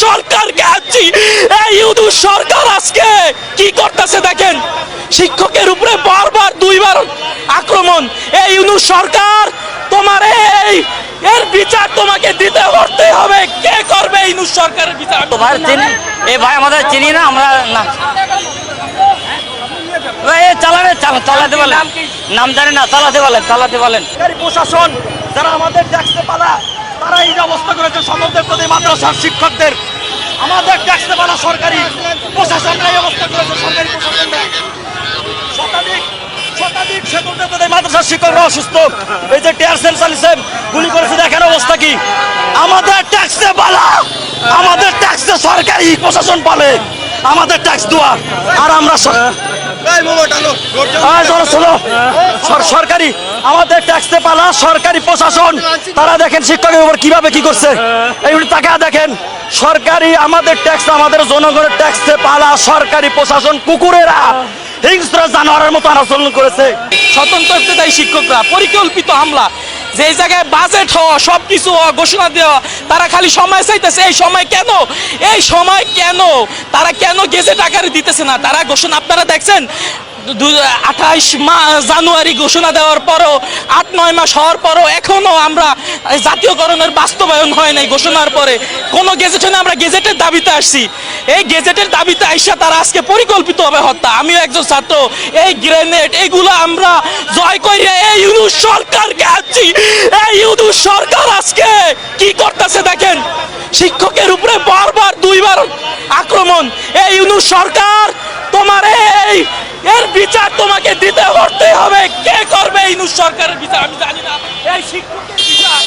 সরকারকে আনছি। এই ইউনূস সরকার আজকে কি করতেছে দেখেন, শিক্ষকের উপরে বারবার দুইবার আক্রমণ। এই ইউনূস সরকার তোমার এর বিচার তোমাকে দিতে করতে হবে। কে করবে ইউনূস সরকারের বিচার? ভাই ভাই আমাদের চিনি না, আমরা না চালাতে বলেন, নাম জানি না, চালাতে বলেন। প্রশাসন যারা আমাদের ট্যাক্সে পালা, তারা এই যে অবস্থা করেছে সকলদের প্রতি, মাদ্রাসার শিক্ষকদের, আমাদের ট্যাক্সে পালা সরকারি প্রশাসনরা এই অবস্থা করেছে, সরকারি প্রশাসনরা। শতাধিক সকলদের প্রতি মাদ্রাসার শিক্ষকরা অসুস্থ, এই যে টিয়ার সেল চালিয়েছে, গুলি করেছে, দেখেন অবস্থা কি। আমাদের ট্যাক্সে পালা, আমাদের ট্যাক্সে সরকারি প্রশাসন পালে, আমাদের ট্যাক্স দেওয়া, আর আমরা সরকারি আমাদের ট্যাক্সে পালা সরকারি প্রশাসন, তারা দেখেন শিক্ষকের উপর কিভাবে কি করছে। এইগুলি তাকে দেখেন, সরকারি আমাদের ট্যাক্স, আমাদের জনগণের ট্যাক্সে পালা সরকারি প্রশাসন কুকুরেরা হিংস্র জানোয়ারের মতো আচরণ করেছে। স্বতন্ত্র ইফতেদায়ী শিক্ষকরা পরিকল্পিত হামলা, যে জায়গায় বাজেট হওয়া, সবকিছু ঘোষণা দেওয়া, তারা খালি সময় চাইতেছে। এই সময় কেন, এই সময় কেন, তারা কেন গেজেট আকারে দিতেছে না? তারা ঘোষণা আপনারা দেখছেন 28 জানুয়ারি ঘোষণা দেওয়ার পরও, 8-9 মাস হওয়ার পরও এখনো আমরা জাতীয়করণের বাস্তবায়ন হয় নাই। ঘোষণার পরে কোনো গেজেট হয় না, আমরা গেজেটের দাবিতে আসছি। এই গেজেটের দাবিতে আইসা তারা আজকে পরিকল্পিতভাবে হত্যা। আমিও একজন ছাত্র, এই গ্রেনেড এগুলো আমরা জয় করিয়া এই ইউনূস সরকারকে আনছি। এই ইউনূস সরকার আজকে কি করতেছে দেখেন, শিক্ষকের উপরে বারবার দুইবার আক্রমণ। এই ইউনূস সরকার তোমার এর বিচার তোমাকে দিতে করতে হবে। কে করবে ইউনূস সরকারের বিচার? আমি জানি না। এই শিক্ষকের বিচার